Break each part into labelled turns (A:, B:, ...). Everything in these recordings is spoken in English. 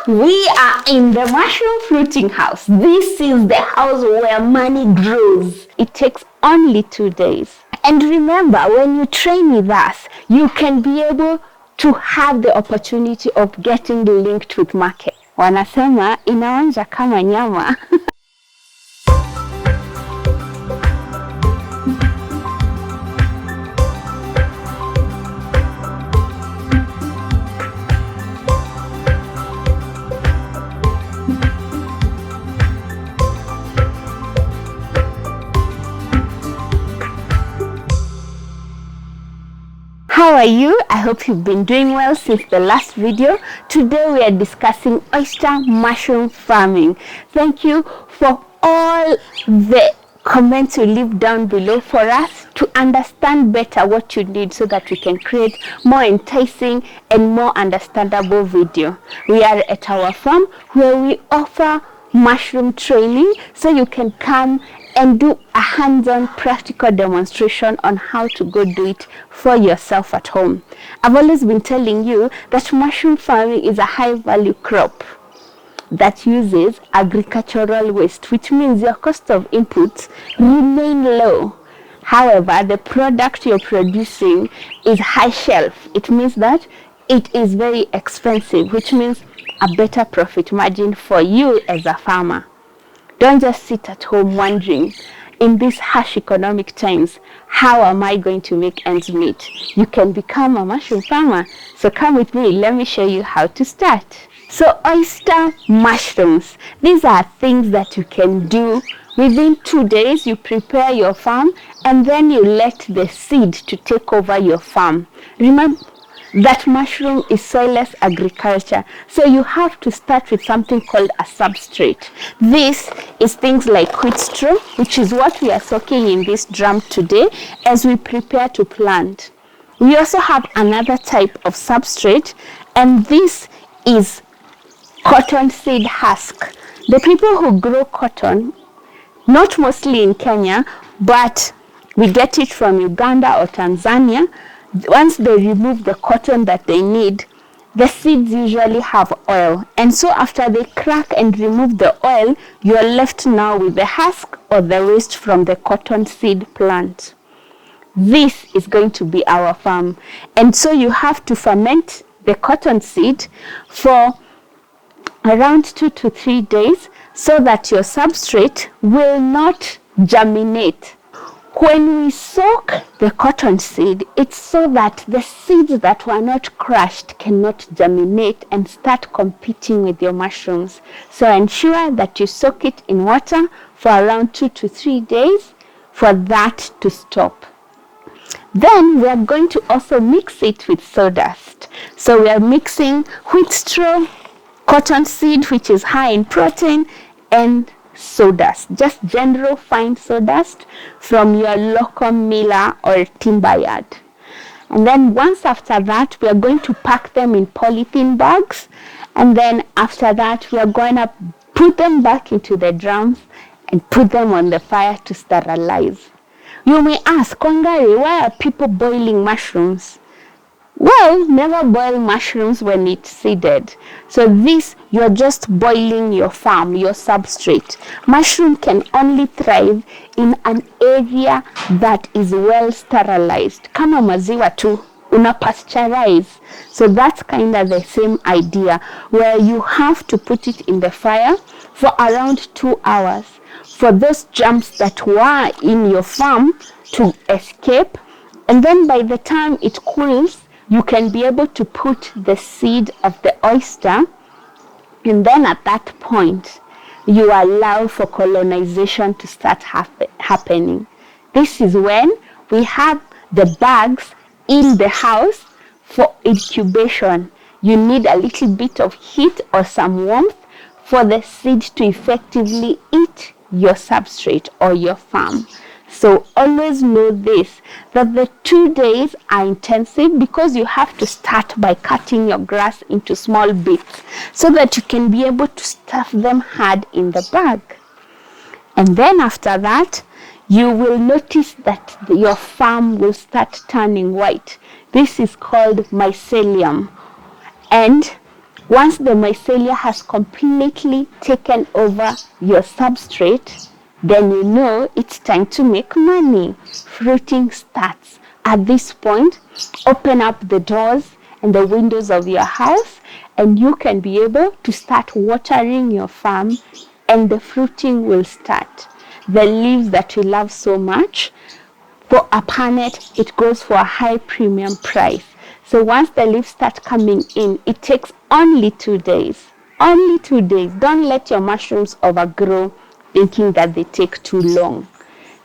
A: We are in the mushroom fruiting house. This is the house where money grows. It takes only 2 days. And remember, when you train with us, you can be able to have the opportunity of getting linked with market. Wanasema inaonja kama nyama. How are you? I hope you've been doing well since the last video. Today we are discussing oyster mushroom farming. Thank you for all the comments you leave down below for us to understand better what you need so that we can create more enticing and more understandable video. We are at our farm where we offer mushroom training, so you can come and do a hands-on practical demonstration on how to go do it for yourself at home. I've always been telling you that mushroom farming is a high-value crop that uses agricultural waste, which means your cost of inputs remain low. However, the product you're producing is high shelf. It means that it is very expensive, which means a better profit margin for you as a farmer. Don't just sit at home wondering, in these harsh economic times, how am I going to make ends meet? You can become a mushroom farmer. So come with me, let me show you how to start. So oyster mushrooms, these are things that you can do within 2 days. You prepare your farm and then you let the seed to take over your farm. Remember that mushroom is soilless agriculture, so you have to start with something called a substrate. This is things like wheat straw, which is what we are soaking in this drum today as we prepare to plant. We also have another type of substrate, and this is cotton seed husk. The people who grow cotton, not mostly in Kenya, but we get it from Uganda or Tanzania. Once they remove the cotton that they need, the seeds usually have oil. And so after they crack and remove the oil, you are left now with the husk or the waste from the cotton seed plant. This is going to be our farm. And so you have to ferment the cotton seed for around 2 to 3 days so that your substrate will not germinate. When we soak the cotton seed, it's so that the seeds that were not crushed cannot germinate and start competing with your mushrooms. So ensure that you soak it in water for around 2 to 3 days for that to stop. Then we are going to also mix it with sawdust. So we are mixing wheat straw, cotton seed, which is high in protein, and sawdust, just general fine sawdust from your local miller or timber yard. And then once after that, we are going to pack them in polythene bags, and then after that we are going to put them back into the drums and put them on the fire to sterilize. You may ask, Wangari, why are people boiling mushrooms? Well, never boil mushrooms when it's seeded. So this, you're just boiling your farm, your substrate. Mushroom can only thrive in an area that is well sterilized. Kama maziwa tu, una pasteurize. So that's kind of the same idea, where you have to put it in the fire for around 2 hours for those germs that were in your farm to escape. And then by the time it cools, you can be able to put the seed of the oyster, and then at that point, you allow for colonization to start happening. This is when we have the bags in the house for incubation. You need a little bit of heat or some warmth for the seed to effectively eat your substrate or your farm. So always know this, that the 2 days are intensive because you have to start by cutting your grass into small bits so that you can be able to stuff them hard in the bag. And then after that, you will notice that your farm will start turning white. This is called mycelium. And Once the mycelia has completely taken over your substrate, then you know it's time to make money. Fruiting starts. At this point, open up the doors and the windows of your house, and you can be able to start watering your farm, and the fruiting will start. The leaves that we love so much, for a punnet, it goes for a high premium price. So once the leaves start coming in, it takes only 2 days. Only 2 days. Don't let your mushrooms overgrow thinking that they take too long.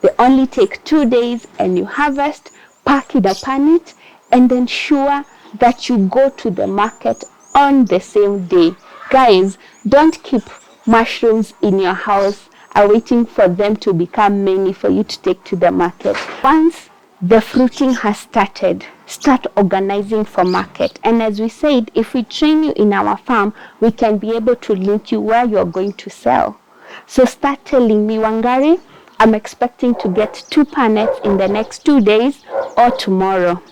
A: They only take 2 days, and you harvest, pack in a punnet, and ensure that you go to the market on the same day. Guys, don't keep mushrooms in your house are waiting for them to become many for you to take to the market. Once the fruiting has started, start organizing for market. And as we said, if we train you in our farm, we can be able to link you where you're going to sell. So start telling me, Wangari, I'm expecting to get 2 punnets in the next 2 days or tomorrow.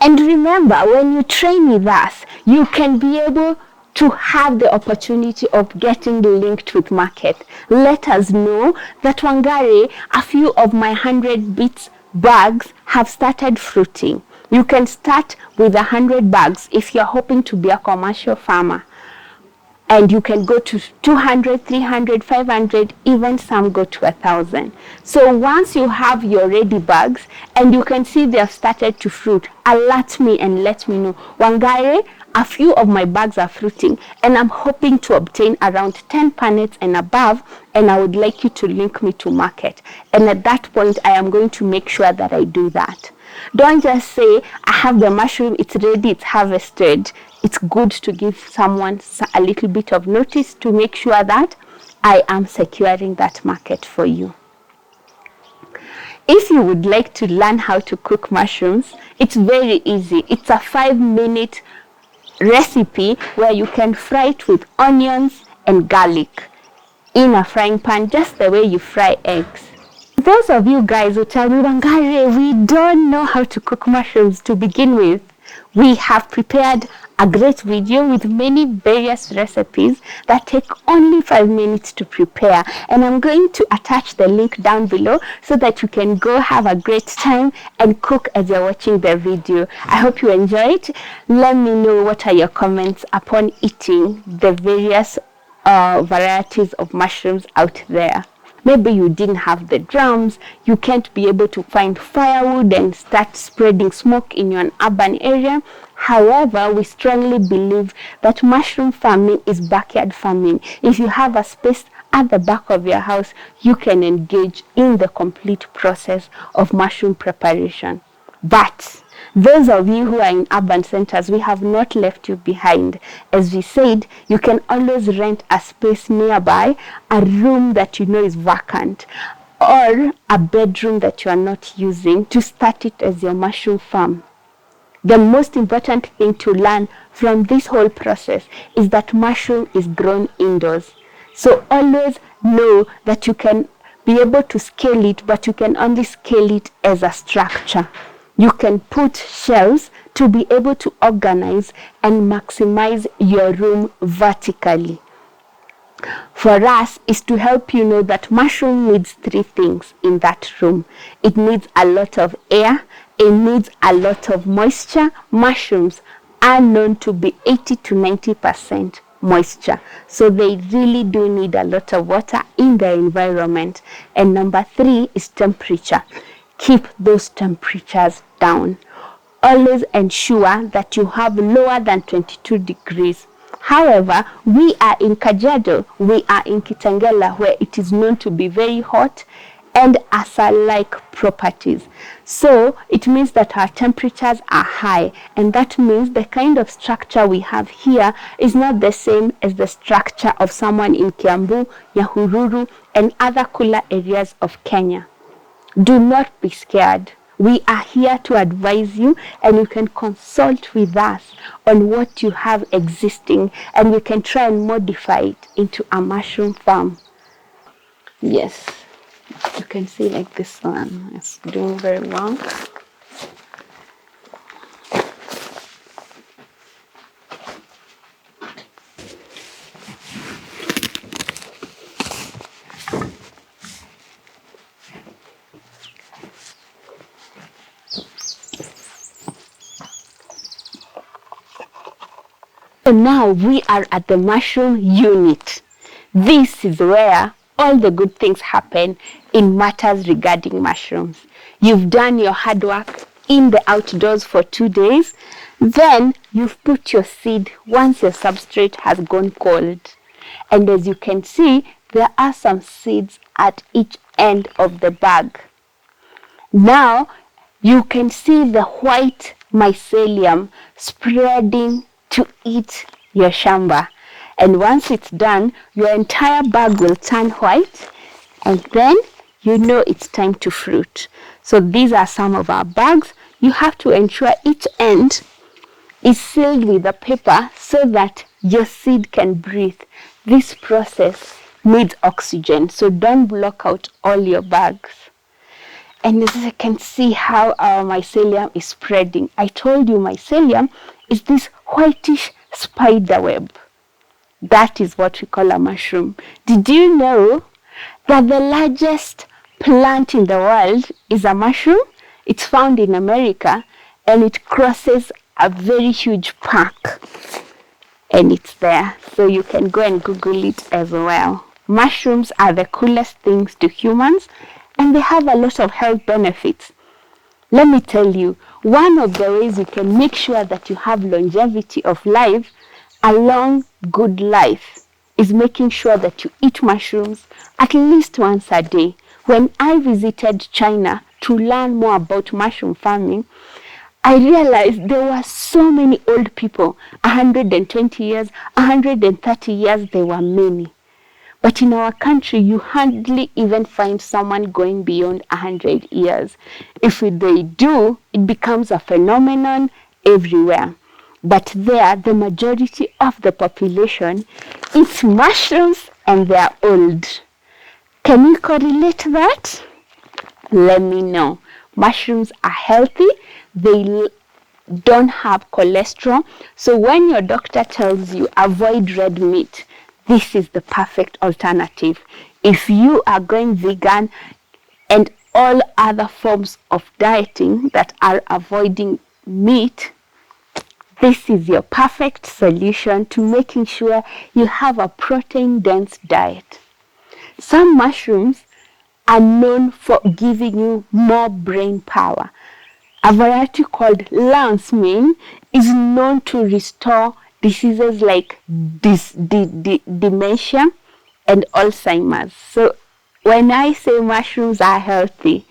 A: And remember, when you train with us, you can be able to have the opportunity of getting linked with market. Let us know that, Wangari, a few of my 100 bits bags have started fruiting. You can start with 100 bags if you're hoping to be a commercial farmer. And you can go to 200, 300, 500, even some go to 1,000. So once you have your ready bags and you can see they have started to fruit, alert me and let me know, Wangari, a few of my bags are fruiting and I'm hoping to obtain around 10 punnets and above, and I would like you to link me to market. And at that point, I am going to make sure that I do that. Don't just say, I have the mushroom, it's ready, it's harvested. It's good to give someone a little bit of notice to make sure that I am securing that market for you. If you would like to learn how to cook mushrooms, it's very easy. It's a 5-minute recipe where you can fry it with onions and garlic in a frying pan, just the way you fry eggs. Those of you guys who tell me, Wangari, we don't know how to cook mushrooms to begin with, we have prepared a great video with many various recipes that take only 5 minutes to prepare, and I'm going to attach the link down below so that you can go have a great time and cook as you're watching the video. I hope you enjoy it. Let me know what are your comments upon eating the various varieties of mushrooms out there. Maybe you didn't have the drums, you can't be able to find firewood and start spreading smoke in your urban area. However, we strongly believe that mushroom farming is backyard farming. If you have a space at the back of your house, you can engage in the complete process of mushroom preparation. But those of you who are in urban centers, we have not left you behind. As we said, you can always rent a space nearby, a room that you know is vacant, or a bedroom that you are not using to start it as your mushroom farm. The most important thing to learn from this whole process is that mushroom is grown indoors. So always know that you can be able to scale it, but you can only scale it as a structure. You can put shelves to be able to organize and maximize your room vertically. For us is to help you know that mushroom needs 3 things in that room. It needs a lot of air, it needs a lot of moisture. Mushrooms are known to be 80 to 90% moisture. So they really do need a lot of water in their environment. And number 3 is temperature. Keep those temperatures down. Always ensure that you have lower than 22 degrees. However, we are in Kajiado, we are in Kitengela, where it is known to be very hot and Asa-like properties. So it means that our temperatures are high, and that means the kind of structure we have here is not the same as the structure of someone in Kiambu, Nyahururu, and other cooler areas of Kenya. Do not be scared. We are here to advise you, and you can consult with us on what you have existing, and you can try and modify it into a mushroom farm. Yes, you can see like this one is doing very well. So now we are at the mushroom unit. This is where all the good things happen in matters regarding mushrooms. You've done your hard work in the outdoors for 2 days. Then you've put your seed once your substrate has gone cold. And as you can see, there are some seeds at each end of the bag. Now you can see the white mycelium spreading to eat your shamba. And once it's done, your entire bag will turn white, and then you know it's time to fruit. So these are some of our bags. You have to ensure each end is sealed with a paper so that your seed can breathe. This process needs oxygen, so don't block out all your bags. And as you can see how our mycelium is spreading. I told you mycelium is this whitish spider web. That is what we call a mushroom. Did you know that the largest plant in the world is a mushroom? It's found in America, and it crosses a very huge park. And it's there. So you can go and Google it as well. Mushrooms are the coolest things to humans, and they have a lot of health benefits. Let me tell you, one of the ways you can make sure that you have longevity of life, a long, good life, is making sure that you eat mushrooms at least once a day. When I visited China to learn more about mushroom farming, I realized there were so many old people, 120 years, 130 years, there were many. But in our country, you hardly even find someone going beyond 100 years. If they do, it becomes a phenomenon everywhere. But there, the majority of the population eats mushrooms and they are old. Can you correlate that? Let me know. Mushrooms are healthy. They don't have cholesterol. So when your doctor tells you avoid red meat, this is the perfect alternative. If you are going vegan and all other forms of dieting that are avoiding meat, this is your perfect solution to making sure you have a protein-dense diet. Some mushrooms are known for giving you more brain power. A variety called lancemin is known to restore diseases like dementia and Alzheimer's. So when I say mushrooms are healthy,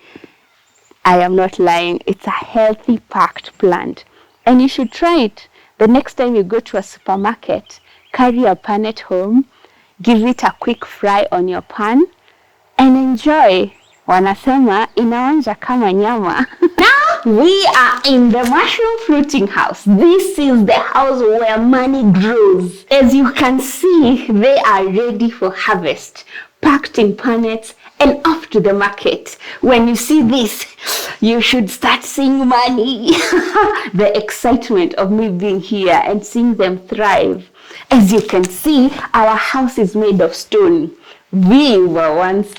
A: I am not lying. It's a healthy packed plant. And you should try it. The next time you go to a supermarket, carry a punnet home, give it a quick fry on your pan, and enjoy. Wanasema inaonja kama nyama. Now we are in the mushroom fruiting house. This is the house where money grows. As you can see, they are ready for harvest, packed in punnets and off to the market. When you see this, you should start seeing money. The excitement of me being here and seeing them thrive. As you can see, our house is made of stone. We were once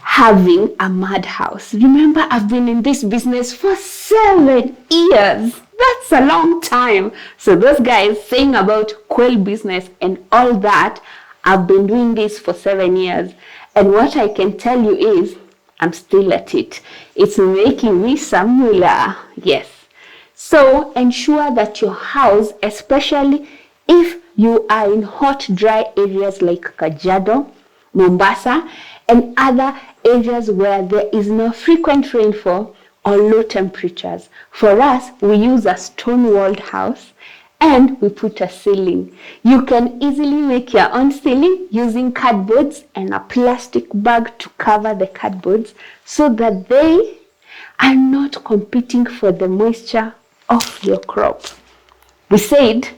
A: having a madhouse. Remember, I've been in this business for 7 years. That's a long time. So those guys saying about quail business and all that, I've been doing this for 7 years. And what I can tell you is, I'm still at it. It's making me some moolah. Yes. So ensure that your house, especially if you are in hot, dry areas like Kajiado, Mombasa, and other areas where there is no frequent rainfall or low temperatures. For us, we use a stone-walled house and we put a ceiling. You can easily make your own ceiling using cardboards and a plastic bag to cover the cardboards so that they are not competing for the moisture of your crop. We said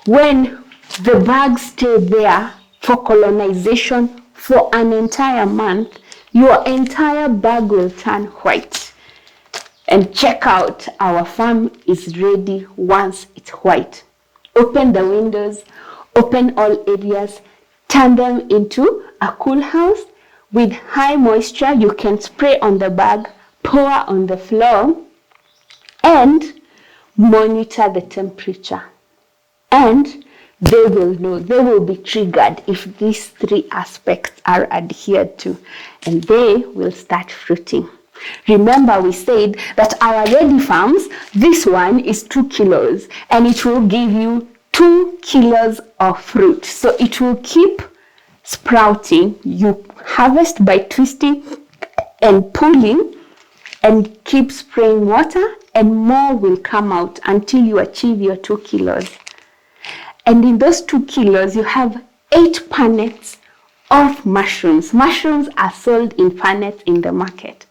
A: when the bags stay there for colonization for an entire month, your entire bag will turn white. And check out, our farm is ready once it's white. Open the windows, open all areas, turn them into a cool house with high moisture. You can spray on the bag, pour on the floor, and monitor the temperature. And they will know, they will be triggered if these three aspects are adhered to, and they will start fruiting. Remember, we said that our ready farms, this one is 2 kilos, and it will give you 2 kilos of fruit. So it will keep sprouting. You harvest by twisting and pulling, and keep spraying water, and more will come out until you achieve your 2 kilos. And in those 2 kilos, you have 8 punnets of mushrooms. Mushrooms are sold in punnets in the market.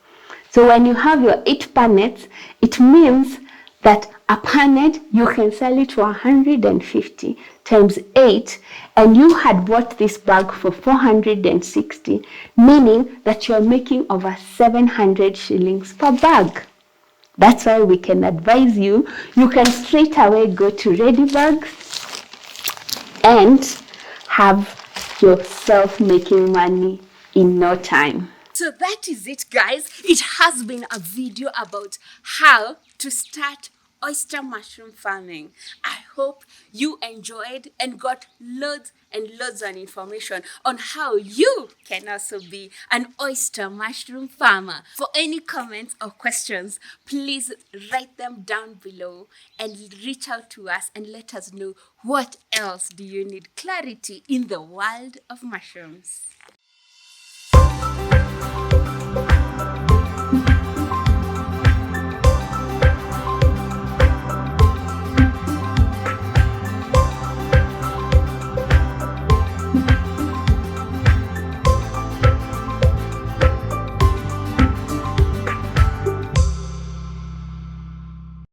A: So when you have your 8 punnets, it means that a punnet, you can sell it for 150 times 8, and you had bought this bag for 460, meaning that you're making over 700 shillings per bag. That's why we can advise you, you can straight away go to Ready Bags and have yourself making money in no time.
B: So that is it, guys. It has been a video about how to start oyster mushroom farming. I hope you enjoyed and got loads and loads of information on how you can also be an oyster mushroom farmer. For any comments or questions, please write them down below and reach out to us and let us know what else do you need clarity in the world of mushrooms.